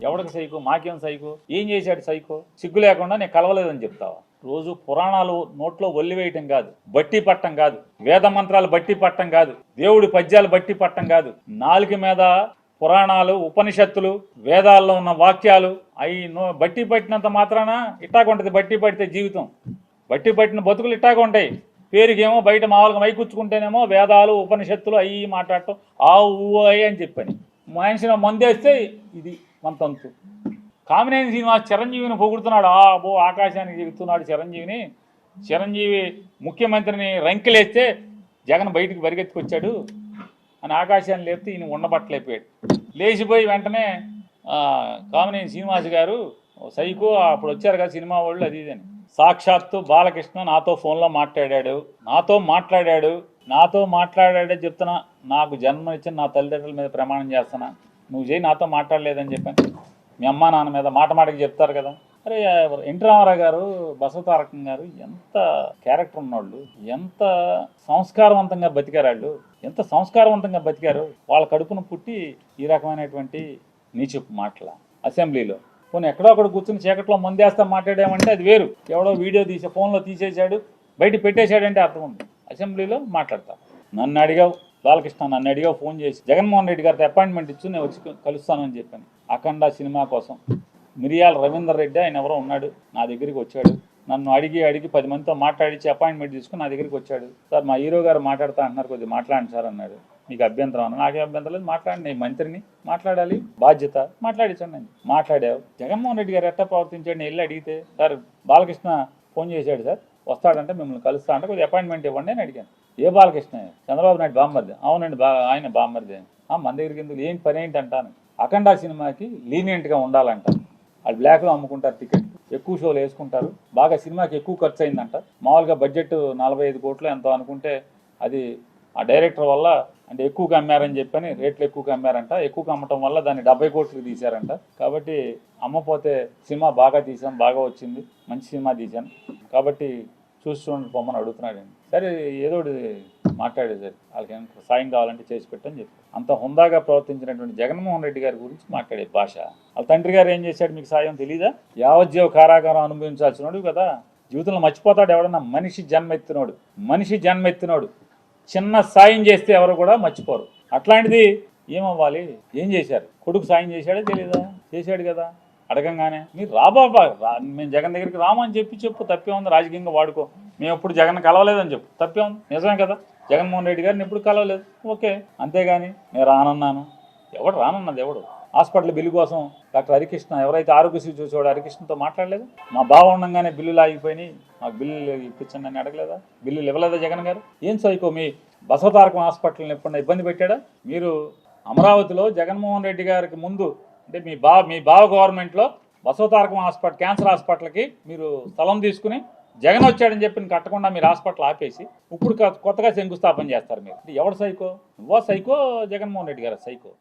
ఎవడికి సైకో? మాకేం సైకో? ఏం చేశాడు సైకో? సిగ్గు లేకుండా నేను కలవలేదని చెప్తావా? రోజు పురాణాలు నోట్లో ఒల్లివేయటం కాదు, బట్టి పట్టం కాదు, వేద మంత్రాలు బట్టి పట్టం కాదు, దేవుడి పద్యాలు బట్టి పట్టం కాదు, నాలుక మీద పురాణాలు, ఉపనిషత్తులు, వేదాల్లో ఉన్న వాక్యాలు అవి బట్టి పట్టినంత మాత్రాన ఇట్టాగుంటుంది. బట్టి పడితే జీవితం, బట్టి పట్టిన బతుకులు ఇట్టాగా ఉంటాయి. పేరుకేమో బయట మామూలుగా మైకూర్చుకుంటేనేమో వేదాలు, ఉపనిషత్తులు అవి మాట్లాడటం ఆ ఊ అయ్యి అని చెప్పని మనిషిని మందేస్తే ఇది మన తంతు. కామినేని శ్రీనివాస్ చిరంజీవిని పొగుడుతున్నాడు. ఆకాశానికి చెబుతున్నాడు చిరంజీవిని. చిరంజీవి ముఖ్యమంత్రిని రంకెలేస్తే జగన్ బయటికి పరిగెత్తుకొచ్చాడు అని ఆకాశాన్ని లేపితే ఈయన ఉండబట్టలేకపోయాడు. లేచిపోయి వెంటనే కామినేని శ్రీనివాస్ గారు సైకో అప్పుడు వచ్చారు కదా సినిమా వాళ్ళు అది ఇదని. సాక్షాత్తు బాలకృష్ణ నాతో ఫోన్లో మాట్లాడాడు, నాతో మాట్లాడాడే చెప్తున్నా. నాకు జన్మనిచ్చిన నా తల్లిదండ్రుల మీద ప్రమాణం చేస్తున్నా, నువ్వు చేయి నాతో మాట్లాడలేదని చెప్పాను. మీ అమ్మ నాన్న మీద మాటకి చెప్తారు కదా. అరే ఎన్టీ రామారావు గారు, బసవతారకం గారు ఎంత క్యారెక్టర్ ఉన్నవాళ్ళు, ఎంత సంస్కారవంతంగా బతికారు వాళ్ళు, ఎంత సంస్కారవంతంగా బతికారు. వాళ్ళ కడుపును పుట్టి ఈ రకమైనటువంటి నీచపు మాటల అసెంబ్లీలో పోనీ ఎక్కడో అక్కడ కూర్చుని చీకట్లో మందేస్తా మాట్లాడామంటే అది వేరు. ఎవడో వీడియో తీసి ఫోన్లో తీసేశాడు బయట పెట్టేశాడంటే అర్థం ఉంది. అసెంబ్లీలో మాట్లాడతా. నన్ను అడిగావు బాలకృష్ణ, నన్ను అడిగావు ఫోన్ చేసి జగన్మోహన్ రెడ్డి గారితో అపాయింట్మెంట్ ఇచ్చి నేను వచ్చి కలుస్తానని చెప్పాను. అఖండ సినిమా కోసం మిరియాల రవీందర్ రెడ్డి ఆయన ఎవరో ఉన్నాడు, నా దగ్గరికి వచ్చాడు. నన్ను అడిగి 10 మందితో మాట్లాడించి అపాయింట్మెంట్ తీసుకుని నా దగ్గరికి వచ్చాడు. సార్ మా హీరో గారు మాట్లాడుతా అంటున్నారు, కొద్దిగా మాట్లాడండి సార్ అన్నాడు. మీకు అభ్యంతరం అన్న? నాకే అభ్యంతరం లేదు, మాట్లాడండి, నేను మంత్రిని, మాట్లాడాలి, బాధ్యత, మాట్లాడించండి అని. మాట్లాడావు. జగన్మోహన్ రెడ్డి గారు ఎట్లా ప్రవర్తించాడు నేను వెళ్ళి అడిగితే, సార్ బాలకృష్ణ ఫోన్ చేశాడు సార్, వస్తాడంటే మిమ్మల్ని కలుస్తా అంటే కొద్దిగా అపాయింట్మెంట్ ఇవ్వండి అని అడిగాను. ఏ బాలకృష్ణ? చంద్రబాబు నాయుడు బామ్మర్ది. అవునండి, ఆయన బామ్మర్ది. మన దగ్గరికి ఎందుకు, ఏం పని ఏంటి అంటాను. అఖండ సినిమాకి లీనియంట్గా ఉండాలంట. వాళ్ళు బ్లాక్లో అమ్ముకుంటారు టికెట్, ఎక్కువ షోలు వేసుకుంటారు, బాగా సినిమాకి ఎక్కువ ఖర్చు అయిందంట. మామూలుగా బడ్జెట్ 45 కోట్లు ఎంతో అనుకుంటే అది ఆ డైరెక్టర్ వల్ల అంటే ఎక్కువగా అమ్మారని చెప్పని రేట్లు ఎక్కువగా అమ్మారంట. ఎక్కువగా అమ్మటం వల్ల దాన్ని 70 కోట్లకి తీశారంట. కాబట్టి అమ్మపోతే సినిమా బాగా తీసాం, బాగా వచ్చింది, మంచి సినిమా తీశాను కాబట్టి చూసి చూడండి పొమ్మని అడుగుతున్నాడండి. సరే ఏదో మాట్లాడేది సార్, వాళ్ళకి ఏమైనా సాయం కావాలంటే చేసి పెట్టని చెప్పి అంత హుందాగా ప్రవర్తించినటువంటి జగన్మోహన్ రెడ్డి గారి గురించి మాట్లాడే భాష. వాళ్ళ తండ్రి గారు ఏం చేశాడు మీకు సాయం తెలీదా? యావజ్జీవ కారాగారం అనుభవించాల్సినోడు కదా. జీవితంలో మర్చిపోతాడు ఎవడన్నా? మనిషి జన్మెత్తినోడు చిన్న సాయం చేస్తే ఎవరు కూడా మర్చిపోరు. అట్లాంటిది ఏమవ్వాలి? ఏం చేశారు? కొడుకు సాయం చేశాడే తెలీదా? చేశాడు కదా. అడగంగానే మీరు మేము జగన్ దగ్గరికి రామని చెప్పు, తప్పే ఉంది. రాజకీయంగా వాడుకో, మేము ఎప్పుడు జగన్ కలవలేదని చెప్పు, తప్పే ఉంది. నిజమే కదా, జగన్మోహన్ రెడ్డి గారిని ఎప్పుడు కలవలేదు, ఓకే. అంతేగాని నేను రానన్నాను, ఎవడు రానన్నది ఎవడు? హాస్పిటల్ బిల్లు కోసం డాక్టర్ హరికృష్ణ ఎవరైతే ఆరోగ్యశ్రీ చూసేవాడు హరికృష్ణతో మాట్లాడలేదు? మా బావ ఉండగానే బిల్లులు ఆగిపోయినాయి, మాకు బిల్లులు ఇప్పించండి అని అడగలేదా? బిల్లులు ఇవ్వలేదా జగన్ గారు? ఏం సైకో మీ బసవతారకం హాస్పిటల్ని ఎప్పుడన్నా ఇబ్బంది పెట్టాడా? మీరు అమరావతిలో జగన్మోహన్ రెడ్డి గారికి ముందు అంటే మీ బావ గవర్నమెంట్లో బసవతారకం హాస్పిటల్, క్యాన్సర్ హాస్పిటల్కి మీరు స్థలం తీసుకుని జగన్ వచ్చాడని చెప్పి కట్టకుండా మీరు హాస్పిటల్ ఆపేసి ఇప్పుడు కొత్తగా శంకుస్థాపన చేస్తారు. మీరు ఎవడు సైకో? నువ్వో సైకో, జగన్మోహన్ రెడ్డి గారు సైకో.